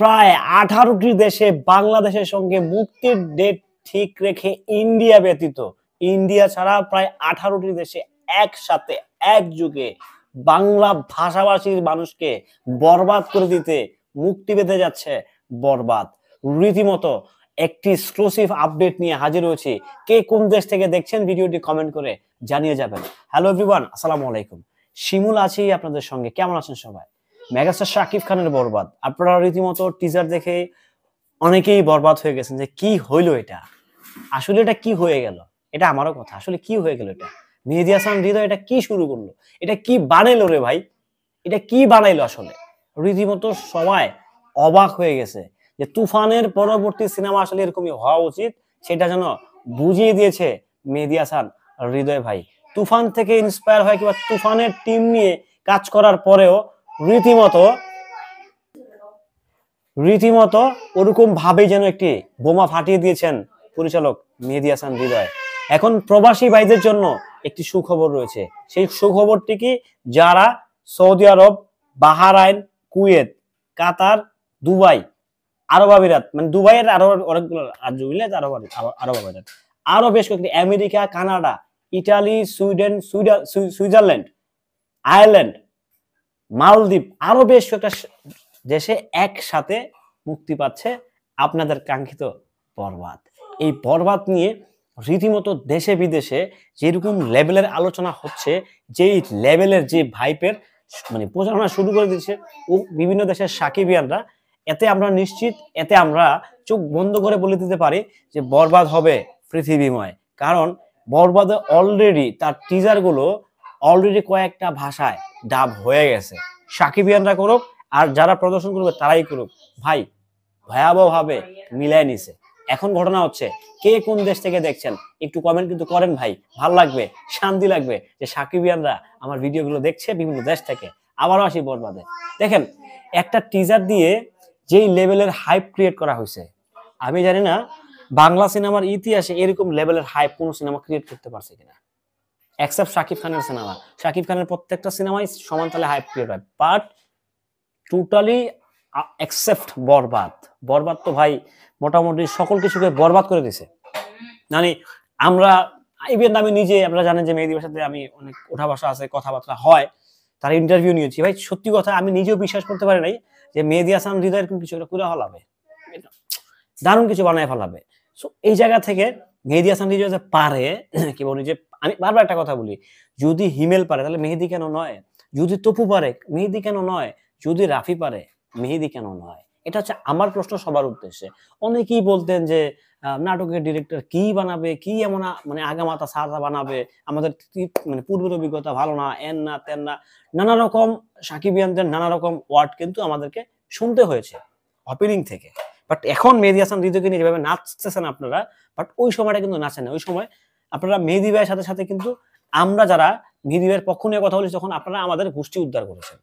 প্রায় 18টি দেশে বাংলাদেশের সঙ্গে মুক্তির ডেট ঠিক রেখে ইন্ডিয়া ব্যতীত, ইন্ডিয়া ছাড়া প্রায় 18টি দেশে একসাথে একযোগে বাংলা ভাষাভাষীর মানুষকে বরবাদ করে দিতে মুক্তি পেতে যাচ্ছে বরবাদ। রীতিমতো একটি এক্সক্লুসিভ আপডেট নিয়ে হাজির হয়েছি। কে কোন দেশ থেকে দেখছেন ভিডিওটি কমেন্ট করে জানিয়ে যাবেন। হ্যালো এভরিওয়ান, আসসালামু আলাইকুম। শিমুল আছি আপনাদের সঙ্গে। কেমন আছেন সবাই? মেগাস্টার শাকিব খানের বরবাদ, আপনারা রীতিমতো টিজার দেখে অনেকেই বরবাদ হয়ে গেছেন যে কি হইলো এটা, আসলে এটা কি হয়ে গেল, এটা আমারও কথা, আসলে কি হয়ে গেল এটা, মেহেদী হাসান হৃদয় এটা কি শুরু করলো, এটা কি বানাইলো রে ভাই, এটা কি বানাইলো? আসলে রীতিমতো সবাই অবাক হয়ে গেছে যে তুফানের পরবর্তী সিনেমা আসলে এরকমই হওয়া উচিত, সেটা যেন বুঝিয়ে দিয়েছে মেহেদী হাসান হৃদয় ভাই। তুফান থেকে ইন্সপায়ার হয় কিংবা তুফানের টিম নিয়ে কাজ করার পরেও রীতিমতো ওরকম ভাবে যেন একটি বোমা ফাটিয়ে দিয়েছেন পরিচালক মেহেদী হাসান হৃদয়। এখন প্রবাসী ভাইদের জন্য একটি সুখবর রয়েছে। সেই সুখবরটি কি, যারা সৌদি আরব, বাহরাইন, কুয়েত, কাতার, দুবাই, আরব আমিরাত, মানে দুবাইয়ের আরো অনেকগুলো রাজ্য মিলে আরব আমিরাত, আরো বেশ কয়েকটি, America, Canada, Italy, Sweden, Switzerland, Ireland, মালদ্বীপ, আরো বেশ কয়েকটা দেশে একসাথে মুক্তি পাচ্ছে আপনাদের কাঙ্ক্ষিত বরবাদ। এই বরবাদ নিয়ে রীতিমতো দেশে বিদেশে যেরকম লেভেলের আলোচনা হচ্ছে, যেই লেভেলের যে ভাইপের মানে প্রচারণা শুরু করে দিচ্ছে ও বিভিন্ন দেশের সাকিবিয়ানরা, এতে আমরা নিশ্চিত, এতে আমরা চোখ বন্ধ করে বলে দিতে পারি যে বরবাদ হবে পৃথিবীময়। কারণ বরবাদে অলরেডি তার টিজার গুলো অলরেডি কয়েকটা ভাষায় ডাব হয়ে গেছে। সাকিবিয়ানরা করুক আর যারা প্রদর্শন করবে তারাই করুক, ভাই ভয়াবহ ভাবে মিলাই নিছে। এখন ঘটনা হচ্ছে, কে কোন দেশ থেকে দেখছেন একটু কমেন্ট কিন্তু করেন ভাই, ভালো লাগবে, শান্তি লাগবে যে সাকিবিয়ানরা আমার ভিডিওগুলো দেখছে বিভিন্ন দেশ থেকে। আবারও আসি বরবাদে। দেখেন, একটা টিজার দিয়ে যেই লেভেলের হাইপ ক্রিয়েট করা হয়েছে, আমি জানি না বাংলা সিনেমার ইতিহাসে এরকম লেভেলের হাইপ কোন সিনেমা ক্রিয়েট করতে পারছে কিনা, এক্সেপ্ট শাকিব খানের সিনেমা। শাকিব খানের প্রত্যেকটা সিনেমাই সমান তালে হাইপ ক্রিয়েট হয়, বাট টোটালি এক্সেপ্ট বরবাদ। বরবাদ তো ভাই মোটামুটি সকল কিছুকে বরবাদ করে দিছে। মানে আমরা ইভেন আমি নিজে, আপনারা জানেন যে মেহেদীর সাথে আমি অনেক ওঠা বসা আছে, কথাবার্তা হয়, তার ইন্টারভিউ নিয়েছি। ভাই সত্যি কথা, আমি নিজেও বিশ্বাস করতে পারি নাই যে মেহেদী হাসান হৃদয় এরকম কিছু একটা করে ফেলাবে, দারুণ কিছু বানায় ফেলাবে। সো এই জায়গা থেকে মেহেদী হাসান হৃদয় যে পারে, কি বলি যে আমি বারবার একটা কথা বলি, যদি হিমেল পারে তাহলে মেহেদী কেন নয়? যদি তপু পারে মেহেদী কেন নয়? যদি রাফি পারে মেহেদী কেন নয়? এটা হচ্ছে আমার প্রশ্ন সবার উদ্দেশ্যে। অনেকেই বলতেন যে নাটকের ডিরেক্টর কি বানাবে, কি এমন মানে আগামাতা সাদা বানাবে, আমাদের মানে পূর্বের অভিজ্ঞতা ভালো না, এন না তেন না, নানা রকম সাকিবিয়ানদের নানা রকম ওয়ার্ড কিন্তু আমাদেরকে শুনতে হয়েছে ওপেনিং থেকে। বাট এখন মেহেদী হাসান হৃদয়কে নিয়ে যেভাবে নাচতেছেন আপনারা, বাট ওই সময়টা কিন্তু নাচেন না। ওই সময় আপনারা মেহেদী ভাইয়ের সাথে সাথে কিন্তু আমরা যারা মেহেদী ভাইয়ের পক্ষ নিয়ে কথা বলেছি, তখন আপনারা আমাদের গোষ্ঠী উদ্ধার করেছেন।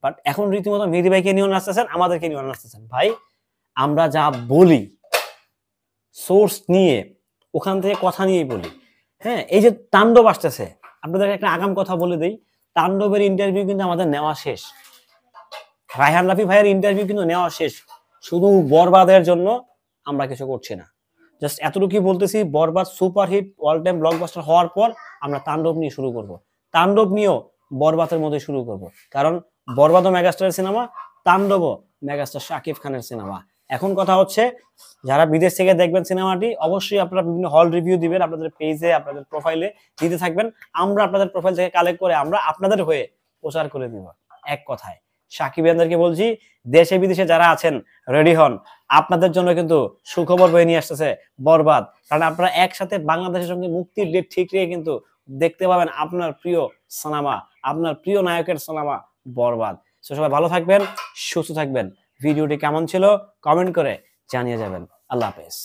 বাট এখন রীতিমতো মেহেদী ভাইকে নিয়েও নাচতেছেন, আমাদেরকে নিয়েও নাচতেছেন। ভাই আমরা যা বলি সোর্স নিয়ে, ওখান থেকে কথা নিয়েই বলি। হ্যাঁ, এই যে তাণ্ডব আসতেছে, আপনাদেরকে একটা আগাম কথা বলে দেই, তাণ্ডবের ইন্টারভিউ কিন্তু আমাদের নেওয়া শেষ, রায়হান রাফি ভাইয়ের ইন্টারভিউ কিন্তু নেওয়া শেষ। শুধু বরবাদের জন্য আমরা কিছু করছি না, জাস্ট এতটুকুই বলতেছি, বরবাদ সুপারহিট অল টাইম ব্লকবাস্টার হওয়ার পর আমরা তাণ্ডব নিয়ে শুরু করব। তাণ্ডব নিয়েও বরবাদের মধ্যে শুরু করব, কারণ বরবাদও মেগাস্টারের সিনেমা, তাণ্ডবও মেগাস্টার শাকিব খানের সিনেমা। এখন কথা হচ্ছে, যারা বিদেশ থেকে দেখবেন সিনেমাটি, অবশ্যই আপনারা বিভিন্ন হল রিভিউ দিবেন, আপনাদের পেজে, আপনাদের প্রোফাইলে দিতে থাকবেন। আমরা আপনাদের প্রোফাইল থেকে কালেক্ট করে আমরা আপনাদের হয়ে প্রচার করে দিব। এক কথায় সাকিবিয়ানদেরকে বলছি, দেশে বিদেশে যারা আছেন রেডি হন, আপনাদের জন্য কিন্তু সুখবর বয়ে নিয়ে আসতেছে বরবাদ। কারণ আপনারা একসাথে বাংলাদেশের সঙ্গে মুক্তির ডেট ঠিক রেখে কিন্তু দেখতে পাবেন আপনার প্রিয় সিনেমা, আপনার প্রিয় নায়কের সিনেমা বরবাদ। সবাই ভালো থাকবেন, সুস্থ থাকবেন। ভিডিওটি কেমন ছিল কমেন্ট করে জানিয়ে যাবেন। আল্লাহ হাফেজ।